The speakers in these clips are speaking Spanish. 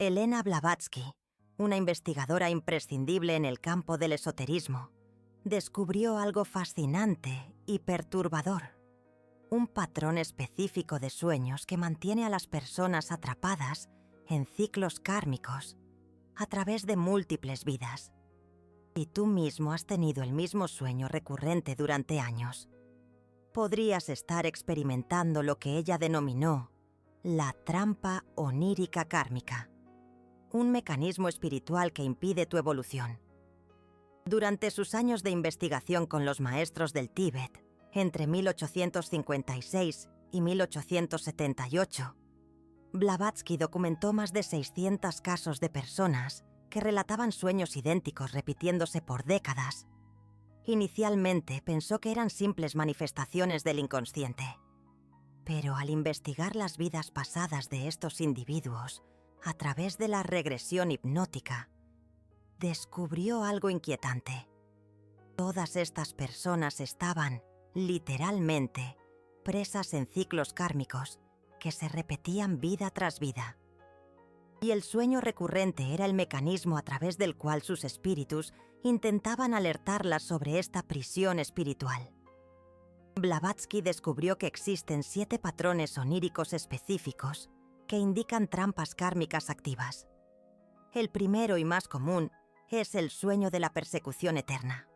Elena Blavatsky, una investigadora imprescindible en el campo del esoterismo, descubrió algo fascinante y perturbador: un patrón específico de sueños que mantiene a las personas atrapadas en ciclos kármicos a través de múltiples vidas. Si tú mismo has tenido el mismo sueño recurrente durante años, podrías estar experimentando lo que ella denominó la trampa onírica kármica, un mecanismo espiritual que impide tu evolución. Durante sus años de investigación con los maestros del Tíbet, entre 1856 y 1878, Blavatsky documentó más de 600 casos de personas que relataban sueños idénticos repitiéndose por décadas. Inicialmente pensó que eran simples manifestaciones del inconsciente, pero al investigar las vidas pasadas de estos individuos a través de la regresión hipnótica, descubrió algo inquietante. Todas estas personas estaban, literalmente, presas en ciclos kármicos que se repetían vida tras vida. Y el sueño recurrente era el mecanismo a través del cual sus espíritus intentaban alertarlas sobre esta prisión espiritual. Blavatsky descubrió que existen 7 patrones oníricos específicos que indican trampas kármicas activas. El primero y más común es el sueño de la persecución eterna.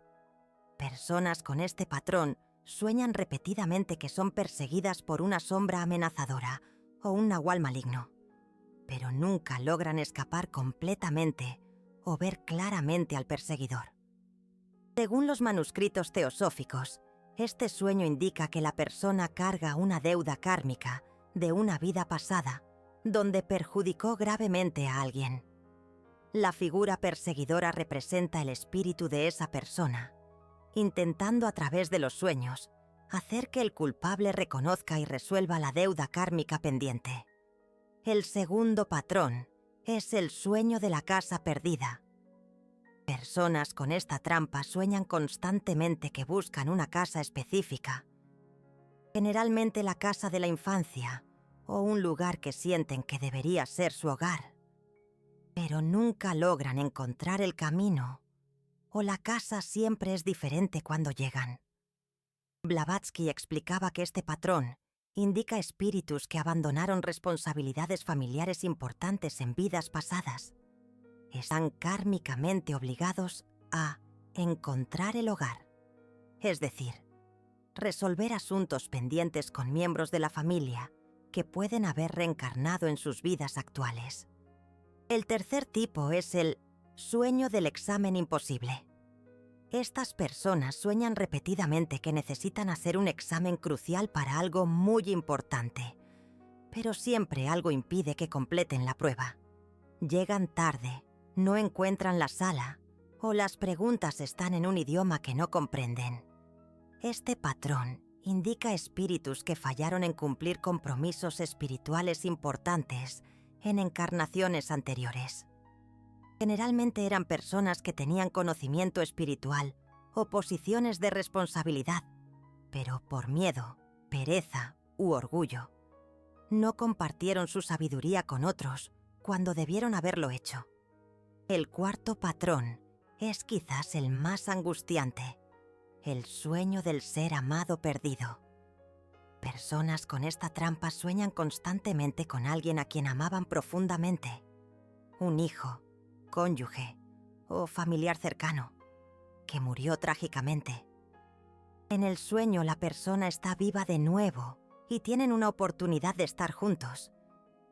Personas con este patrón sueñan repetidamente que son perseguidas por una sombra amenazadora o un nahual maligno, pero nunca logran escapar completamente o ver claramente al perseguidor. Según los manuscritos teosóficos, este sueño indica que la persona carga una deuda kármica de una vida pasada donde perjudicó gravemente a alguien. La figura perseguidora representa el espíritu de esa persona, intentando a través de los sueños hacer que el culpable reconozca y resuelva la deuda kármica pendiente. El segundo patrón es el sueño de la casa perdida. Personas con esta trampa sueñan constantemente que buscan una casa específica, generalmente la casa de la infancia o un lugar que sienten que debería ser su hogar, pero nunca logran encontrar el camino o la casa siempre es diferente cuando llegan. Blavatsky explicaba que este patrón indica espíritus que abandonaron responsabilidades familiares importantes en vidas pasadas. Están kármicamente obligados a encontrar el hogar, es decir, resolver asuntos pendientes con miembros de la familia que pueden haber reencarnado en sus vidas actuales. El tercer tipo es el sueño del examen imposible. Estas personas sueñan repetidamente que necesitan hacer un examen crucial para algo muy importante, pero siempre algo impide que completen la prueba. Llegan tarde, no encuentran la sala, o las preguntas están en un idioma que no comprenden. Este patrón indica espíritus que fallaron en cumplir compromisos espirituales importantes en encarnaciones anteriores. Generalmente eran personas que tenían conocimiento espiritual o posiciones de responsabilidad, pero por miedo, pereza u orgullo, no compartieron su sabiduría con otros cuando debieron haberlo hecho. El cuarto patrón es quizás el más angustiante: el sueño del ser amado perdido. Personas con esta trampa sueñan constantemente con alguien a quien amaban profundamente, un hijo, cónyuge o familiar cercano, que murió trágicamente. En el sueño la persona está viva de nuevo y tienen una oportunidad de estar juntos,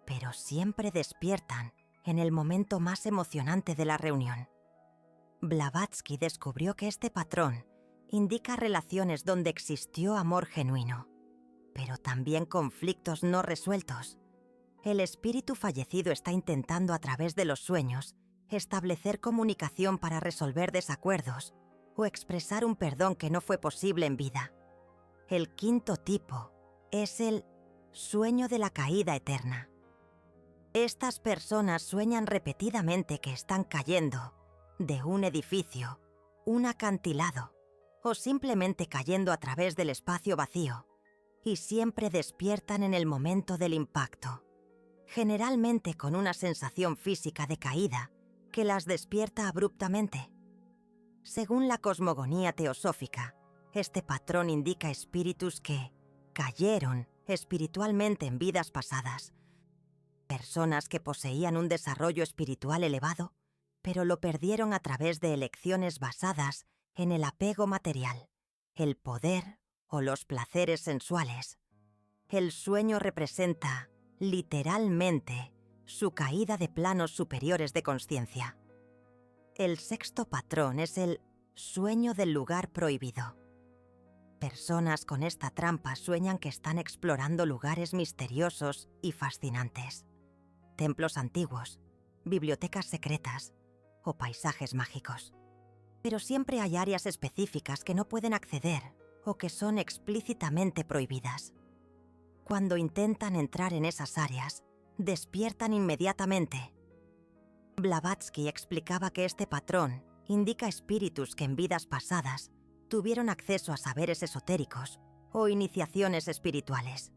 pero siempre despiertan en el momento más emocionante de la reunión. Blavatsky descubrió que este patrón indica relaciones donde existió amor genuino, pero también conflictos no resueltos. El espíritu fallecido está intentando a través de los sueños establecer comunicación para resolver desacuerdos o expresar un perdón que no fue posible en vida. El quinto tipo es el sueño de la caída eterna. Estas personas sueñan repetidamente que están cayendo de un edificio, un acantilado o simplemente cayendo a través del espacio vacío, y siempre despiertan en el momento del impacto. generalmente con una sensación física de caída que las despierta abruptamente. Según la cosmogonía teosófica, este patrón indica espíritus que cayeron espiritualmente en vidas pasadas, personas que poseían un desarrollo espiritual elevado, pero lo perdieron a través de elecciones basadas en el apego material, el poder o los placeres sensuales. El sueño representa, literalmente, su caída de planos superiores de consciencia. El sexto patrón es el sueño del lugar prohibido. Personas con esta trampa sueñan que están explorando lugares misteriosos y fascinantes. Templos antiguos, bibliotecas secretas o paisajes mágicos. Pero siempre hay áreas específicas que no pueden acceder o que son explícitamente prohibidas. Cuando intentan entrar en esas áreas, despiertan inmediatamente. Blavatsky explicaba que este patrón indica espíritus que en vidas pasadas tuvieron acceso a saberes esotéricos o iniciaciones espirituales,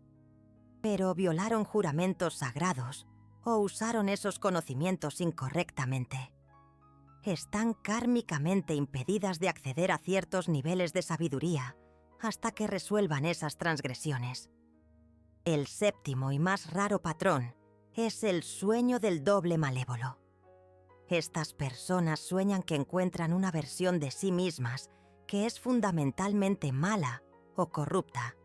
pero violaron juramentos sagrados o usaron esos conocimientos incorrectamente. Están kármicamente impedidas de acceder a ciertos niveles de sabiduría hasta que resuelvan esas transgresiones. El séptimo y más raro patrón es el sueño del doble malévolo. Estas personas sueñan que encuentran una versión de sí mismas que es fundamentalmente mala o corrupta.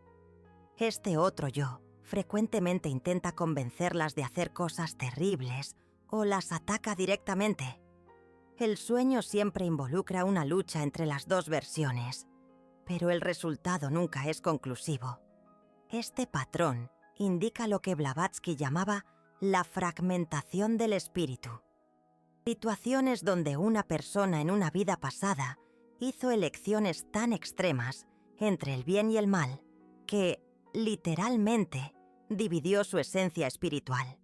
Este otro yo frecuentemente intenta convencerlas de hacer cosas terribles o las ataca directamente. El sueño siempre involucra una lucha entre las dos versiones, pero el resultado nunca es conclusivo. Este patrón indica lo que Blavatsky llamaba la fragmentación del espíritu. Situaciones donde una persona en una vida pasada hizo elecciones tan extremas entre el bien y el mal que, literalmente, dividió su esencia espiritual.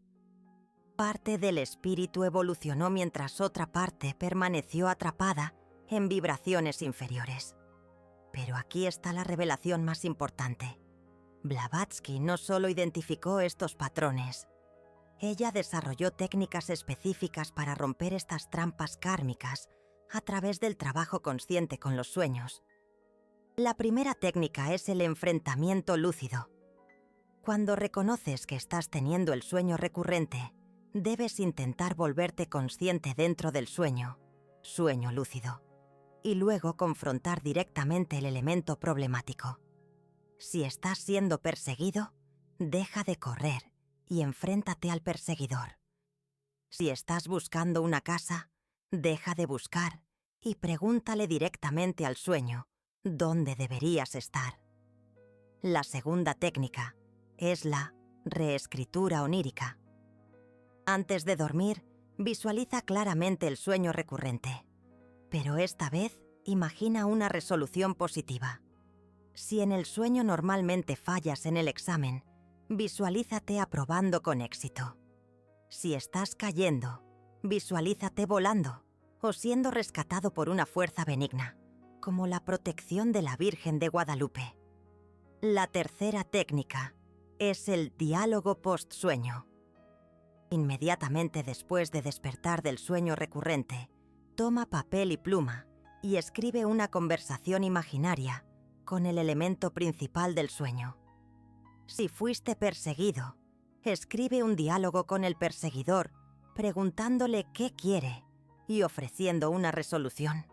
Parte del espíritu evolucionó mientras otra parte permaneció atrapada en vibraciones inferiores. Pero aquí está la revelación más importante. Blavatsky no solo identificó estos patrones. Ella desarrolló técnicas específicas para romper estas trampas kármicas a través del trabajo consciente con los sueños. La primera técnica es el enfrentamiento lúcido. Cuando reconoces que estás teniendo el sueño recurrente, debes intentar volverte consciente dentro del sueño lúcido, y luego confrontar directamente el elemento problemático. Si estás siendo perseguido, deja de correr y enfréntate al perseguidor. Si estás buscando una casa, deja de buscar y pregúntale directamente al sueño dónde deberías estar. La segunda técnica es la reescritura onírica. Antes de dormir, visualiza claramente el sueño recurrente, pero esta vez imagina una resolución positiva. Si en el sueño normalmente fallas en el examen, visualízate aprobando con éxito. Si estás cayendo, visualízate volando o siendo rescatado por una fuerza benigna, como la protección de la Virgen de Guadalupe. La tercera técnica es el diálogo post-sueño. Inmediatamente después de despertar del sueño recurrente, toma papel y pluma y escribe una conversación imaginaria con el elemento principal del sueño. Si fuiste perseguido, escribe un diálogo con el perseguidor preguntándole qué quiere y ofreciendo una resolución.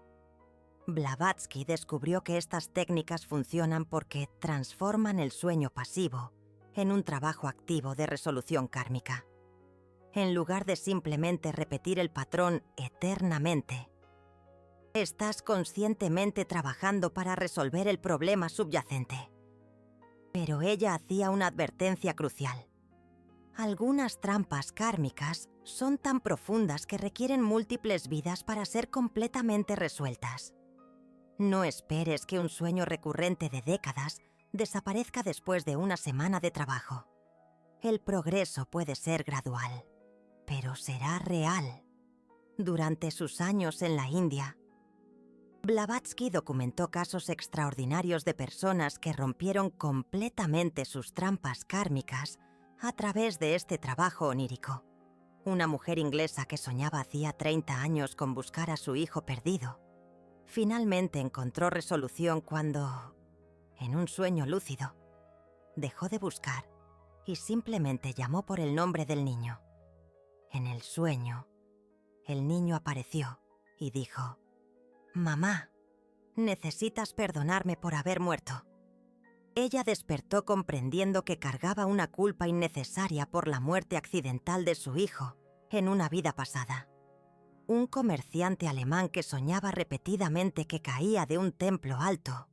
Blavatsky descubrió que estas técnicas funcionan porque transforman el sueño pasivo en un trabajo activo de resolución kármica. En lugar de simplemente repetir el patrón eternamente, estás conscientemente trabajando para resolver el problema subyacente. Pero ella hacía una advertencia crucial. Algunas trampas kármicas son tan profundas que requieren múltiples vidas para ser completamente resueltas. No esperes que un sueño recurrente de décadas desaparezca después de una semana de trabajo. El progreso puede ser gradual, pero será real. Durante sus años en la India, Blavatsky documentó casos extraordinarios de personas que rompieron completamente sus trampas kármicas a través de este trabajo onírico. Una mujer inglesa que soñaba hacía 30 años con buscar a su hijo perdido, finalmente encontró resolución cuando, en un sueño lúcido, dejó de buscar y simplemente llamó por el nombre del niño. En el sueño, el niño apareció y dijo: «Mamá, necesitas perdonarme por haber muerto». Ella despertó comprendiendo que cargaba una culpa innecesaria por la muerte accidental de su hijo en una vida pasada. Un comerciante alemán que soñaba repetidamente que caía de un templo alto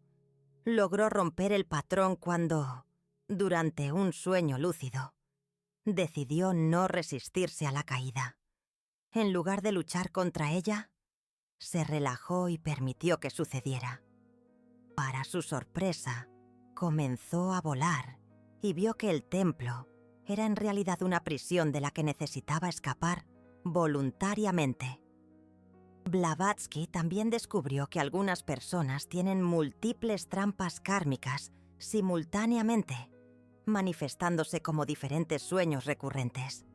logró romper el patrón cuando, durante un sueño lúcido, decidió no resistirse a la caída. En lugar de luchar contra ella, se relajó y permitió que sucediera. Para su sorpresa, comenzó a volar y vio que el templo era en realidad una prisión de la que necesitaba escapar voluntariamente. Blavatsky también descubrió que algunas personas tienen múltiples trampas kármicas simultáneamente, manifestándose como diferentes sueños recurrentes.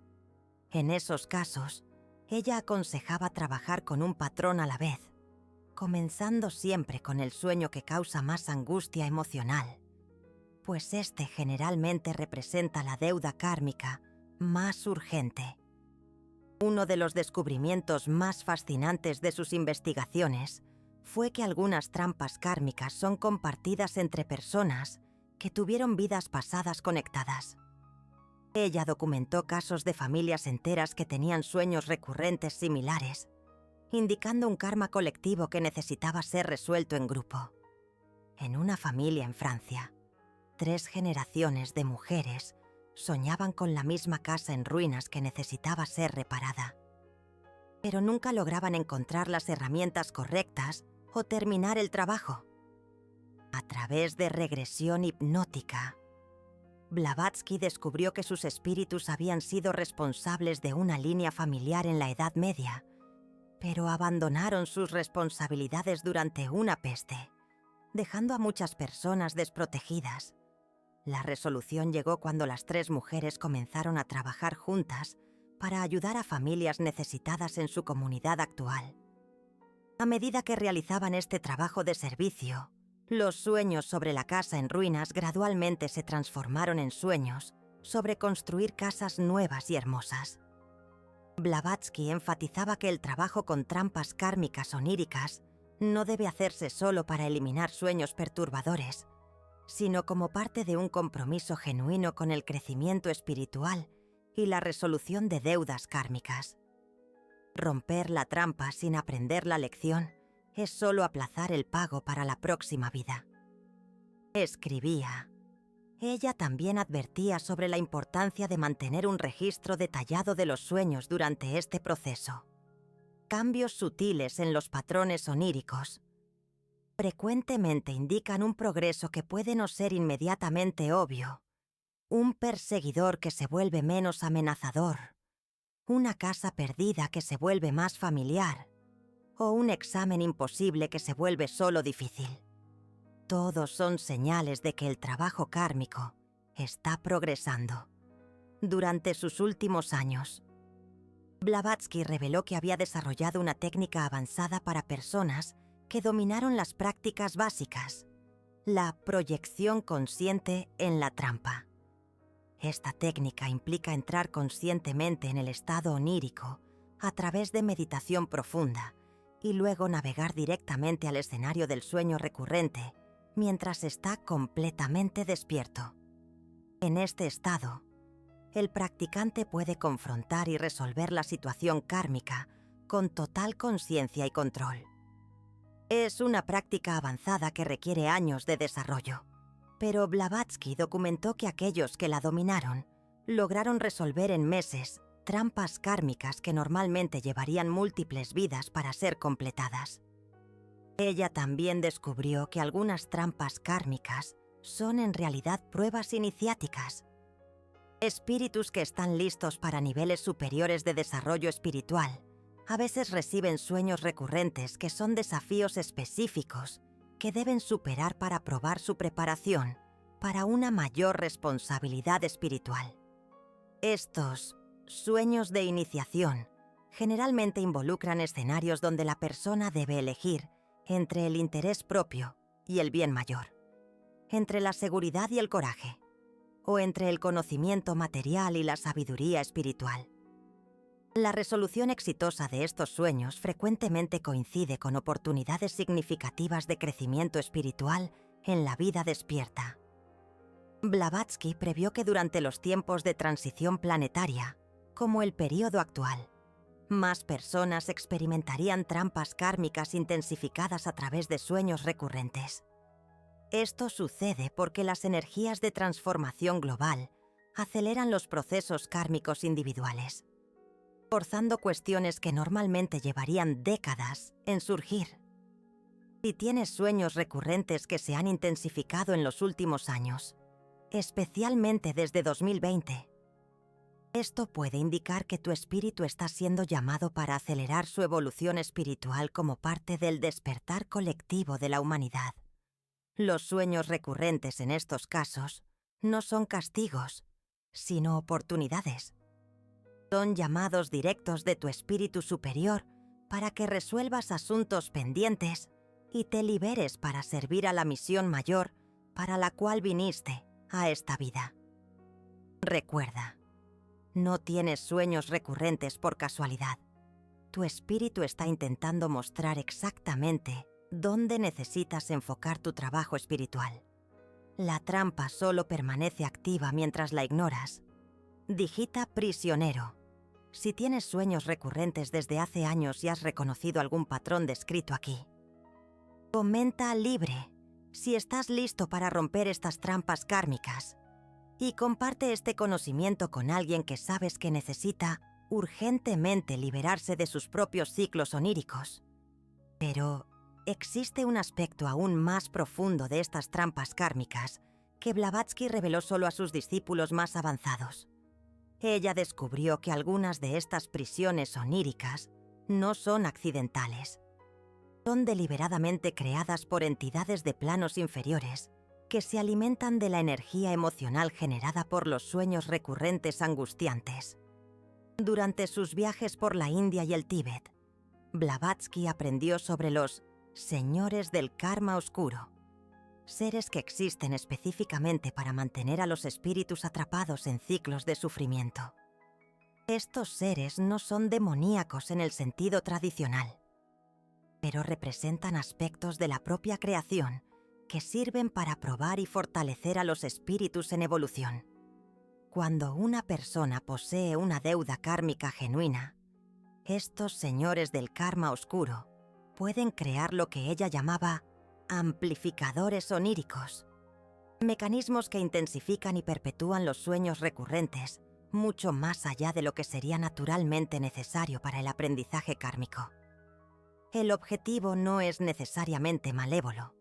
En esos casos, ella aconsejaba trabajar con un patrón a la vez, comenzando siempre con el sueño que causa más angustia emocional, pues este generalmente representa la deuda kármica más urgente. Uno de los descubrimientos más fascinantes de sus investigaciones fue que algunas trampas kármicas son compartidas entre personas que tuvieron vidas pasadas conectadas. Ella documentó casos de familias enteras que tenían sueños recurrentes similares, indicando un karma colectivo que necesitaba ser resuelto en grupo. En una familia en Francia, 3 generaciones de mujeres soñaban con la misma casa en ruinas que necesitaba ser reparada, pero nunca lograban encontrar las herramientas correctas o terminar el trabajo. A través de regresión hipnótica, Blavatsky descubrió que sus espíritus habían sido responsables de una línea familiar en la Edad Media, pero abandonaron sus responsabilidades durante una peste, dejando a muchas personas desprotegidas. La resolución llegó cuando las 3 mujeres comenzaron a trabajar juntas para ayudar a familias necesitadas en su comunidad actual. A medida que realizaban este trabajo de servicio, los sueños sobre la casa en ruinas gradualmente se transformaron en sueños sobre construir casas nuevas y hermosas. Blavatsky enfatizaba que el trabajo con trampas kármicas oníricas no debe hacerse solo para eliminar sueños perturbadores, sino como parte de un compromiso genuino con el crecimiento espiritual y la resolución de deudas kármicas. Romper la trampa sin aprender la lección es solo aplazar el pago para la próxima vida. Escribía: ella también advertía sobre la importancia de mantener un registro detallado de los sueños durante este proceso. Cambios sutiles en los patrones oníricos frecuentemente indican un progreso que puede no ser inmediatamente obvio, un perseguidor que se vuelve menos amenazador, una casa perdida que se vuelve más familiar, o un examen imposible que se vuelve solo difícil. Todos son señales de que el trabajo kármico está progresando. Durante sus últimos años, Blavatsky reveló que había desarrollado una técnica avanzada para personas que dominaron las prácticas básicas, la proyección consciente en la trampa. Esta técnica implica entrar conscientemente en el estado onírico a través de meditación profunda y luego navegar directamente al escenario del sueño recurrente mientras está completamente despierto. En este estado, el practicante puede confrontar y resolver la situación kármica con total conciencia y control. Es una práctica avanzada que requiere años de desarrollo, pero Blavatsky documentó que aquellos que la dominaron lograron resolver en meses trampas kármicas que normalmente llevarían múltiples vidas para ser completadas. Ella también descubrió que algunas trampas kármicas son en realidad pruebas iniciáticas. Espíritus que están listos para niveles superiores de desarrollo espiritual a veces reciben sueños recurrentes que son desafíos específicos que deben superar para probar su preparación para una mayor responsabilidad espiritual. Estos sueños de iniciación generalmente involucran escenarios donde la persona debe elegir entre el interés propio y el bien mayor, entre la seguridad y el coraje, o entre el conocimiento material y la sabiduría espiritual. La resolución exitosa de estos sueños frecuentemente coincide con oportunidades significativas de crecimiento espiritual en la vida despierta. Blavatsky previó que durante los tiempos de transición planetaria, como el período actual, más personas experimentarían trampas kármicas intensificadas a través de sueños recurrentes. Esto sucede porque las energías de transformación global aceleran los procesos kármicos individuales, forzando cuestiones que normalmente llevarían décadas en surgir. Si tienes sueños recurrentes que se han intensificado en los últimos años, especialmente desde 2020, esto puede indicar que tu espíritu está siendo llamado para acelerar su evolución espiritual como parte del despertar colectivo de la humanidad. Los sueños recurrentes en estos casos no son castigos, sino oportunidades. Son llamados directos de tu espíritu superior para que resuelvas asuntos pendientes y te liberes para servir a la misión mayor para la cual viniste a esta vida. Recuerda, no tienes sueños recurrentes por casualidad. Tu espíritu está intentando mostrar exactamente dónde necesitas enfocar tu trabajo espiritual. La trampa solo permanece activa mientras la ignoras. Digita prisionero. Si tienes sueños recurrentes desde hace años y has reconocido algún patrón descrito aquí. Comenta libre si estás listo para romper estas trampas kármicas. Y comparte este conocimiento con alguien que sabes que necesita urgentemente liberarse de sus propios ciclos oníricos. Pero existe un aspecto aún más profundo de estas trampas kármicas que Blavatsky reveló solo a sus discípulos más avanzados. Ella descubrió que algunas de estas prisiones oníricas no son accidentales. Son deliberadamente creadas por entidades de planos inferiores que se alimentan de la energía emocional generada por los sueños recurrentes angustiantes. Durante sus viajes por la India y el Tíbet, Blavatsky aprendió sobre los señores del karma oscuro, seres que existen específicamente para mantener a los espíritus atrapados en ciclos de sufrimiento. Estos seres no son demoníacos en el sentido tradicional, pero representan aspectos de la propia creación que sirven para probar y fortalecer a los espíritus en evolución. Cuando una persona posee una deuda kármica genuina, estos señores del karma oscuro pueden crear lo que ella llamaba amplificadores oníricos, mecanismos que intensifican y perpetúan los sueños recurrentes mucho más allá de lo que sería naturalmente necesario para el aprendizaje kármico. El objetivo no es necesariamente malévolo,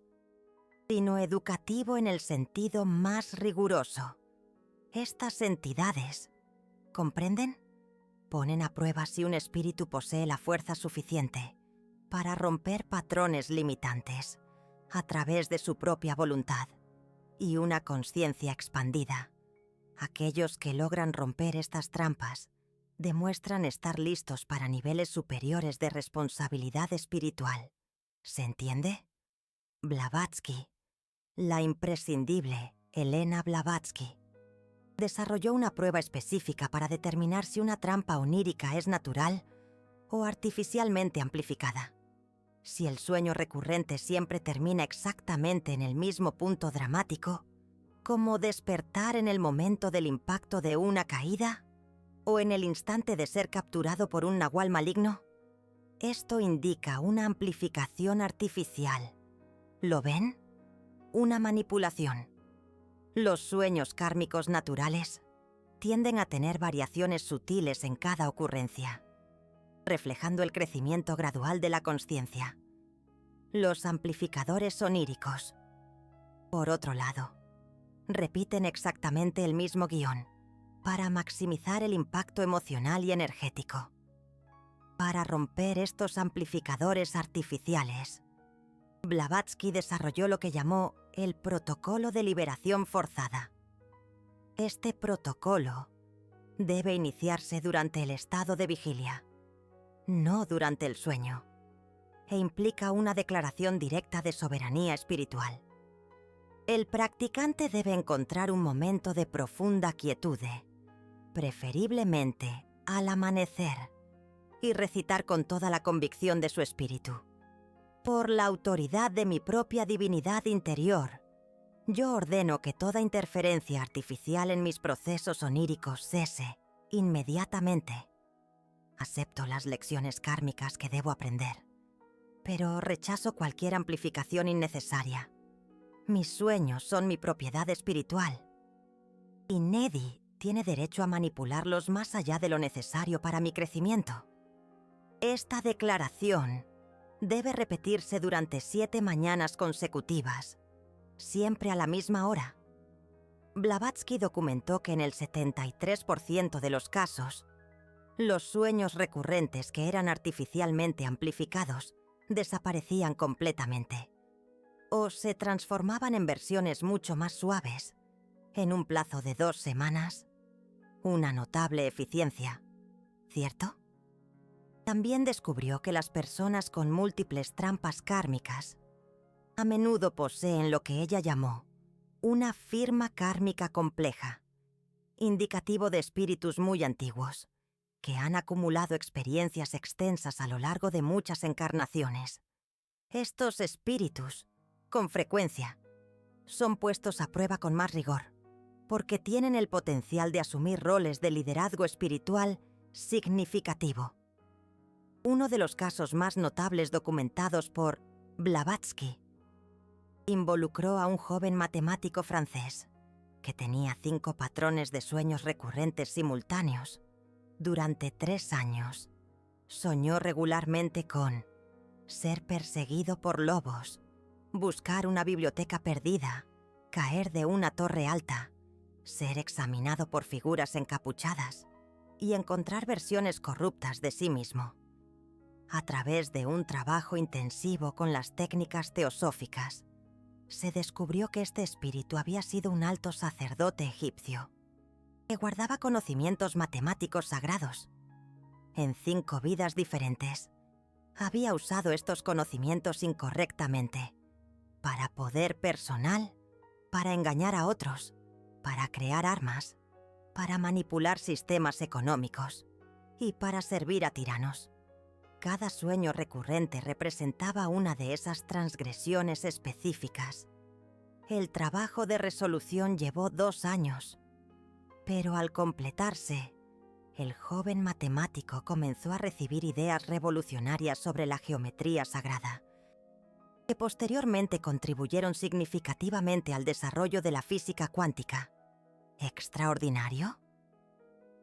sino educativo en el sentido más riguroso. Estas entidades, ¿comprenden?, ponen a prueba si un espíritu posee la fuerza suficiente para romper patrones limitantes a través de su propia voluntad y una conciencia expandida. Aquellos que logran romper estas trampas demuestran estar listos para niveles superiores de responsabilidad espiritual. ¿Se entiende? Blavatsky, la imprescindible Elena Blavatsky, desarrolló una prueba específica para determinar si una trampa onírica es natural o artificialmente amplificada. Si el sueño recurrente siempre termina exactamente en el mismo punto dramático, como despertar en el momento del impacto de una caída o en el instante de ser capturado por un nahual maligno, esto indica una amplificación artificial. ¿Lo ven? Una manipulación. Los sueños kármicos naturales tienden a tener variaciones sutiles en cada ocurrencia, reflejando el crecimiento gradual de la consciencia. Los amplificadores oníricos, por otro lado, repiten exactamente el mismo guión para maximizar el impacto emocional y energético. Para romper estos amplificadores artificiales, Blavatsky desarrolló lo que llamó el protocolo de liberación forzada. Este protocolo debe iniciarse durante el estado de vigilia, no durante el sueño, e implica una declaración directa de soberanía espiritual. El practicante debe encontrar un momento de profunda quietud, preferiblemente al amanecer, y recitar con toda la convicción de su espíritu: por la autoridad de mi propia divinidad interior, yo ordeno que toda interferencia artificial en mis procesos oníricos cese inmediatamente. Acepto las lecciones kármicas que debo aprender, pero rechazo cualquier amplificación innecesaria. Mis sueños son mi propiedad espiritual, y Nedi tiene derecho a manipularlos más allá de lo necesario para mi crecimiento. Esta declaración debe repetirse durante 7 mañanas consecutivas, siempre a la misma hora. Blavatsky documentó que en el 73% de los casos, los sueños recurrentes que eran artificialmente amplificados desaparecían completamente, o se transformaban en versiones mucho más suaves. En un plazo de 2 semanas, una notable eficiencia, ¿cierto? También descubrió que las personas con múltiples trampas kármicas a menudo poseen lo que ella llamó una firma kármica compleja, indicativo de espíritus muy antiguos, que han acumulado experiencias extensas a lo largo de muchas encarnaciones. Estos espíritus, con frecuencia, son puestos a prueba con más rigor, porque tienen el potencial de asumir roles de liderazgo espiritual significativo. Uno de los casos más notables documentados por Blavatsky involucró a un joven matemático francés que tenía 5 patrones de sueños recurrentes simultáneos. Durante 3 años, soñó regularmente con ser perseguido por lobos, buscar una biblioteca perdida, caer de una torre alta, ser examinado por figuras encapuchadas y encontrar versiones corruptas de sí mismo. A través de un trabajo intensivo con las técnicas teosóficas, se descubrió que este espíritu había sido un alto sacerdote egipcio, que guardaba conocimientos matemáticos sagrados. En 5 vidas diferentes, había usado estos conocimientos incorrectamente, para poder personal, para engañar a otros, para crear armas, para manipular sistemas económicos y para servir a tiranos. Cada sueño recurrente representaba una de esas transgresiones específicas. El trabajo de resolución llevó 2 años, pero al completarse, el joven matemático comenzó a recibir ideas revolucionarias sobre la geometría sagrada, que posteriormente contribuyeron significativamente al desarrollo de la física cuántica. ¿Extraordinario?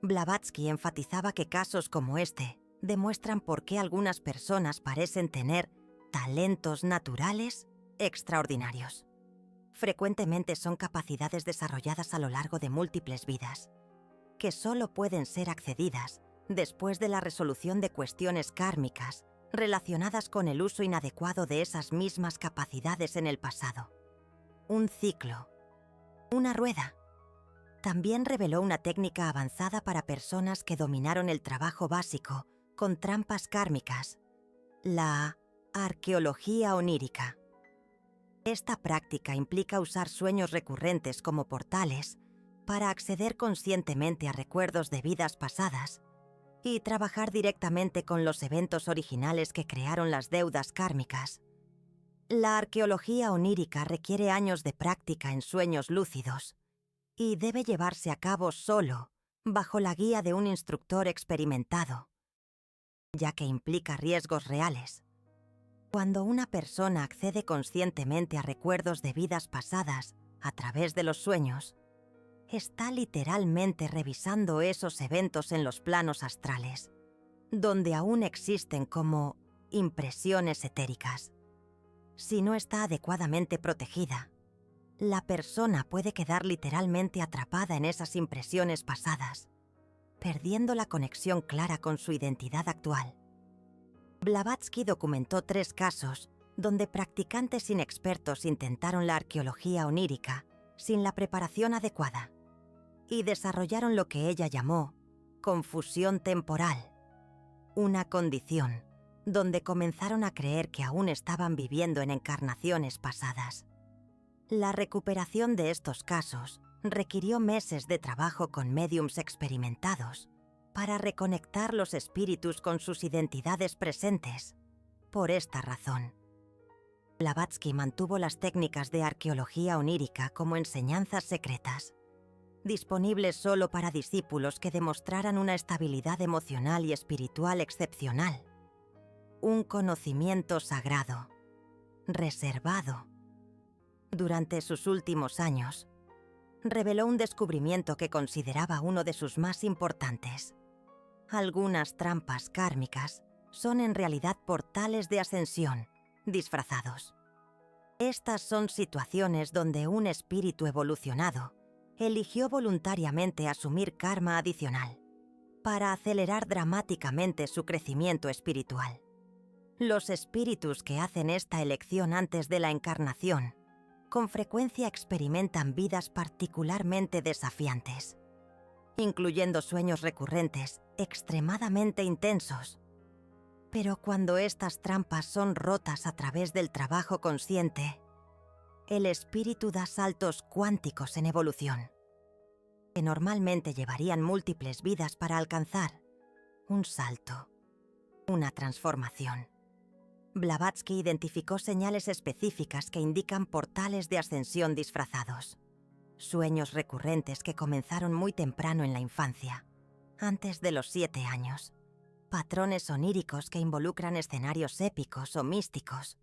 Blavatsky enfatizaba que casos como este demuestran por qué algunas personas parecen tener talentos naturales extraordinarios. Frecuentemente son capacidades desarrolladas a lo largo de múltiples vidas, que solo pueden ser accedidas después de la resolución de cuestiones kármicas relacionadas con el uso inadecuado de esas mismas capacidades en el pasado. Un ciclo, una rueda. También reveló una técnica avanzada para personas que dominaron el trabajo básico con trampas kármicas, la arqueología onírica. Esta práctica implica usar sueños recurrentes como portales para acceder conscientemente a recuerdos de vidas pasadas y trabajar directamente con los eventos originales que crearon las deudas kármicas. La arqueología onírica requiere años de práctica en sueños lúcidos y debe llevarse a cabo solo bajo la guía de un instructor experimentado, ya que implica riesgos reales. Cuando una persona accede conscientemente a recuerdos de vidas pasadas a través de los sueños, está literalmente revisando esos eventos en los planos astrales, donde aún existen como impresiones etéricas. Si no está adecuadamente protegida, la persona puede quedar literalmente atrapada en esas impresiones pasadas, perdiendo la conexión clara con su identidad actual. Blavatsky documentó 3 casos donde practicantes inexpertos intentaron la arqueología onírica sin la preparación adecuada y desarrollaron lo que ella llamó confusión temporal, una condición donde comenzaron a creer que aún estaban viviendo en encarnaciones pasadas. La recuperación de estos casos requirió meses de trabajo con médiums experimentados para reconectar los espíritus con sus identidades presentes. Por esta razón, Blavatsky mantuvo las técnicas de arqueología onírica como enseñanzas secretas, disponibles solo para discípulos que demostraran una estabilidad emocional y espiritual excepcional, un conocimiento sagrado, reservado. Durante sus últimos años, reveló un descubrimiento que consideraba uno de sus más importantes. Algunas trampas kármicas son en realidad portales de ascensión, disfrazados. Estas son situaciones donde un espíritu evolucionado eligió voluntariamente asumir karma adicional para acelerar dramáticamente su crecimiento espiritual. Los espíritus que hacen esta elección antes de la encarnación con frecuencia experimentan vidas particularmente desafiantes, incluyendo sueños recurrentes extremadamente intensos. Pero cuando estas trampas son rotas a través del trabajo consciente, el espíritu da saltos cuánticos en evolución, que normalmente llevarían múltiples vidas para alcanzar un salto, una transformación. Blavatsky identificó señales específicas que indican portales de ascensión disfrazados, sueños recurrentes que comenzaron muy temprano en la infancia, antes de los 7 años, patrones oníricos que involucran escenarios épicos o místicos,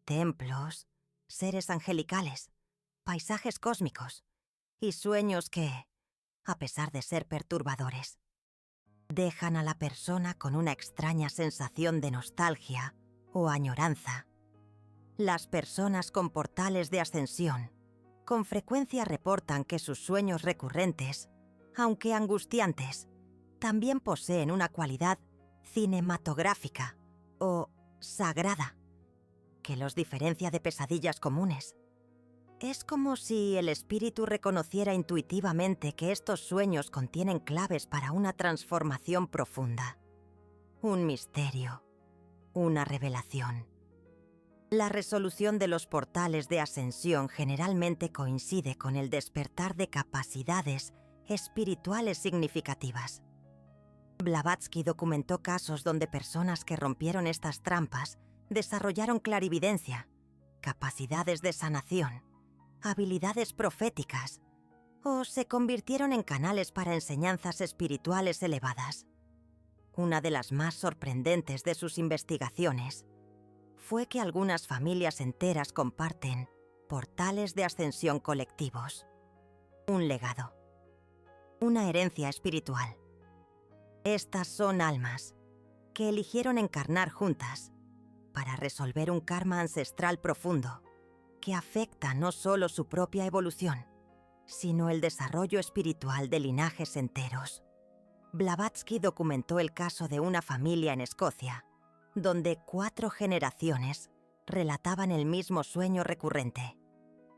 templos, seres angelicales, paisajes cósmicos y sueños que, a pesar de ser perturbadores, dejan a la persona con una extraña sensación de nostalgia o añoranza. Las personas con portales de ascensión con frecuencia reportan que sus sueños recurrentes, aunque angustiantes, también poseen una cualidad cinematográfica o sagrada que los diferencia de pesadillas comunes. Es como si el espíritu reconociera intuitivamente que estos sueños contienen claves para una transformación profunda, un misterio, una revelación. La resolución de los portales de ascensión generalmente coincide con el despertar de capacidades espirituales significativas. Blavatsky documentó casos donde personas que rompieron estas trampas desarrollaron clarividencia, capacidades de sanación, habilidades proféticas o se convirtieron en canales para enseñanzas espirituales elevadas. Una de las más sorprendentes de sus investigaciones fue que algunas familias enteras comparten portales de ascensión colectivos, un legado, una herencia espiritual. Estas son almas que eligieron encarnar juntas para resolver un karma ancestral profundo que afecta no solo su propia evolución, sino el desarrollo espiritual de linajes enteros. Blavatsky documentó el caso de una familia en Escocia, donde 4 generaciones relataban el mismo sueño recurrente.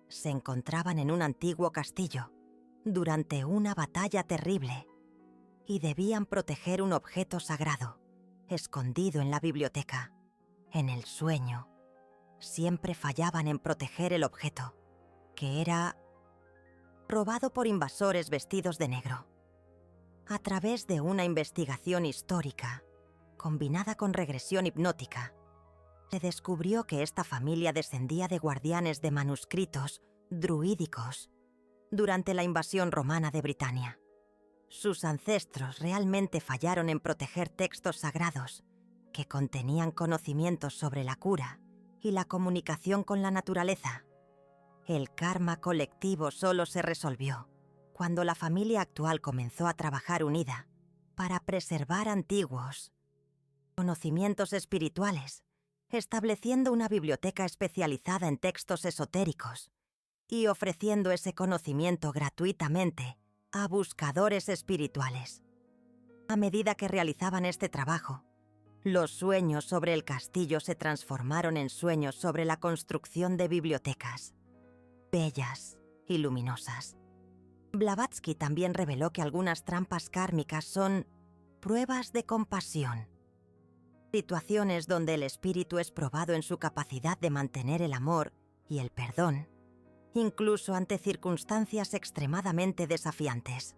Se encontraban en un antiguo castillo durante una batalla terrible y debían proteger un objeto sagrado escondido en la biblioteca. En el sueño, siempre fallaban en proteger el objeto, que era robado por invasores vestidos de negro. A través de una investigación histórica, combinada con regresión hipnótica, se descubrió que esta familia descendía de guardianes de manuscritos druídicos durante la invasión romana de Britania. Sus ancestros realmente fallaron en proteger textos sagrados que contenían conocimientos sobre la cura y la comunicación con la naturaleza. El karma colectivo solo se resolvió cuando la familia actual comenzó a trabajar unida para preservar antiguos conocimientos espirituales, estableciendo una biblioteca especializada en textos esotéricos y ofreciendo ese conocimiento gratuitamente a buscadores espirituales. A medida que realizaban este trabajo, los sueños sobre el castillo se transformaron en sueños sobre la construcción de bibliotecas, bellas y luminosas. Blavatsky también reveló que algunas trampas kármicas son Pruebas de compasión. Situaciones donde el espíritu es probado en su capacidad de mantener el amor y el perdón, incluso ante circunstancias extremadamente desafiantes.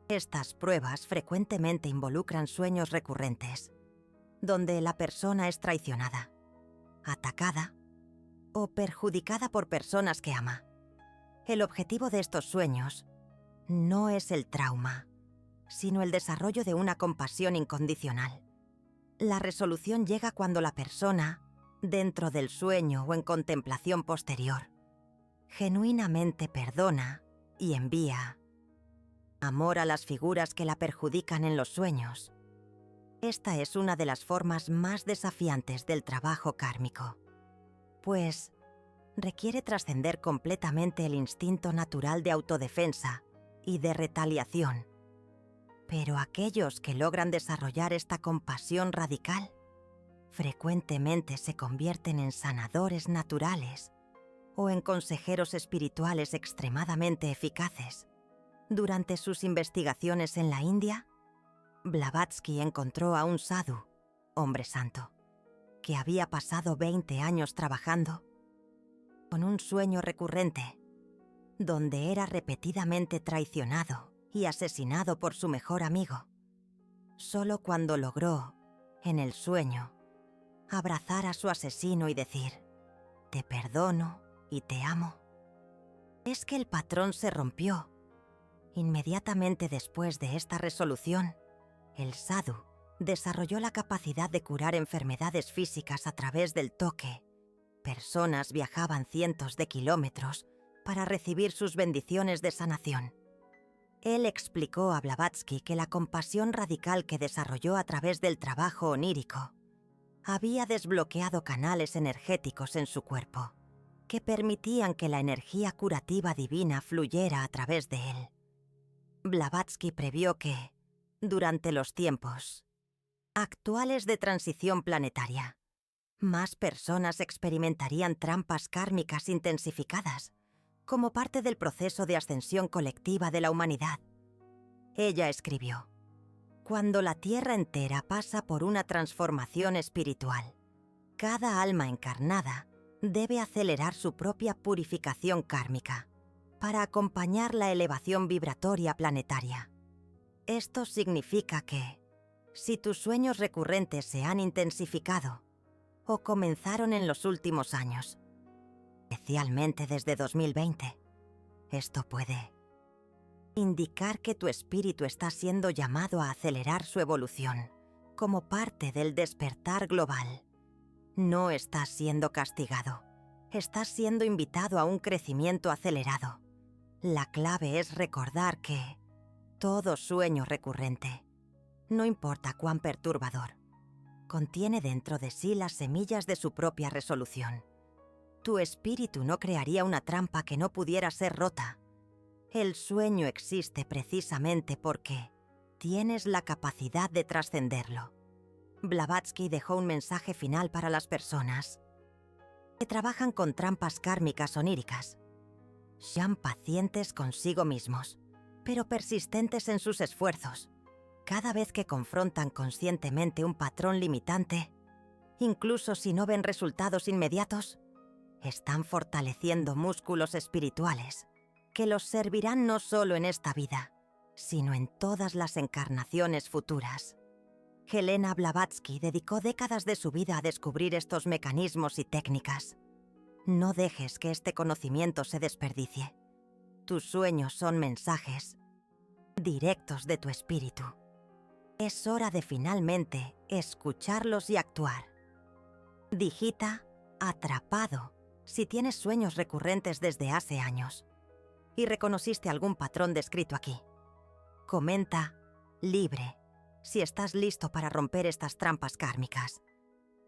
Estas pruebas frecuentemente involucran sueños recurrentes, donde la persona es traicionada, atacada o perjudicada por personas que ama. El objetivo de estos sueños no es el trauma, sino el desarrollo de una compasión incondicional. La resolución llega cuando la persona, dentro del sueño o en contemplación posterior, genuinamente perdona y envía amor a las figuras que la perjudican en los sueños. Esta es una de las formas más desafiantes del trabajo kármico, pues requiere trascender completamente el instinto natural de autodefensa y de retaliación. Pero aquellos que logran desarrollar esta compasión radical frecuentemente se convierten en sanadores naturales o en consejeros espirituales extremadamente eficaces. Durante sus investigaciones en la India, Blavatsky encontró a un sadhu, hombre santo, que había pasado 20 años trabajando con un sueño recurrente, donde era repetidamente traicionado y asesinado por su mejor amigo. Solo cuando logró, en el sueño, abrazar a su asesino y decir: «Te perdono y te amo», es que el patrón se rompió. Inmediatamente después de esta resolución, el sadhu desarrolló la capacidad de curar enfermedades físicas a través del toque. Personas viajaban cientos de kilómetros para recibir sus bendiciones de sanación. Él explicó a Blavatsky que la compasión radical que desarrolló a través del trabajo onírico había desbloqueado canales energéticos en su cuerpo que permitían que la energía curativa divina fluyera a través de él. Blavatsky previó que, durante los tiempos actuales de transición planetaria, más personas experimentarían trampas kármicas intensificadas como parte del proceso de ascensión colectiva de la humanidad. Ella escribió: «Cuando la Tierra entera pasa por una transformación espiritual, cada alma encarnada debe acelerar su propia purificación kármica para acompañar la elevación vibratoria planetaria. Esto significa que, si tus sueños recurrentes se han intensificado o comenzaron en los últimos años, especialmente desde 2020, esto puede indicar que tu espíritu está siendo llamado a acelerar su evolución como parte del despertar global. No estás siendo castigado, estás siendo invitado a un crecimiento acelerado. La clave es recordar que todo sueño recurrente, no importa cuán perturbador, contiene dentro de sí las semillas de su propia resolución. Tu espíritu no crearía una trampa que no pudiera ser rota. El sueño existe precisamente porque tienes la capacidad de trascenderlo». Blavatsky dejó un mensaje final para las personas que trabajan con trampas kármicas oníricas. Sean pacientes consigo mismos, pero persistentes en sus esfuerzos. Cada vez que confrontan conscientemente un patrón limitante, incluso si no ven resultados inmediatos, están fortaleciendo músculos espirituales que los servirán no solo en esta vida, sino en todas las encarnaciones futuras. Helena Blavatsky dedicó décadas de su vida a descubrir estos mecanismos y técnicas. No dejes que este conocimiento se desperdicie. Tus sueños son mensajes directos de tu espíritu. Es hora de finalmente escucharlos y actuar. Digita «atrapado» si tienes sueños recurrentes desde hace años y reconociste algún patrón descrito aquí. Comenta «libre» si estás listo para romper estas trampas kármicas.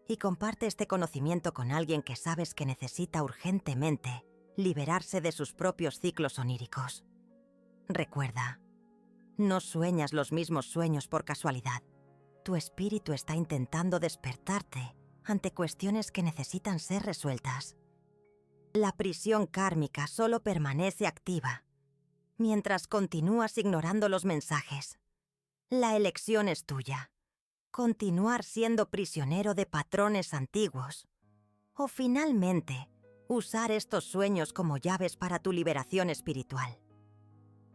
Y comparte este conocimiento con alguien que sabes que necesita urgentemente liberarse de sus propios ciclos oníricos. Recuerda, no sueñas los mismos sueños por casualidad. Tu espíritu está intentando despertarte ante cuestiones que necesitan ser resueltas. La prisión kármica solo permanece activa mientras continúas ignorando los mensajes. La elección es tuya. Continuar siendo prisionero de patrones antiguos. O finalmente, usar estos sueños como llaves para tu liberación espiritual.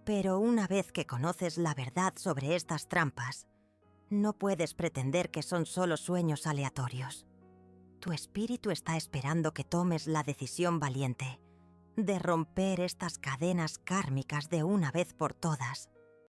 Pero una vez que conoces la verdad sobre estas trampas, no puedes pretender que son solo sueños aleatorios. Tu espíritu está esperando que tomes la decisión valiente de romper estas cadenas kármicas de una vez por todas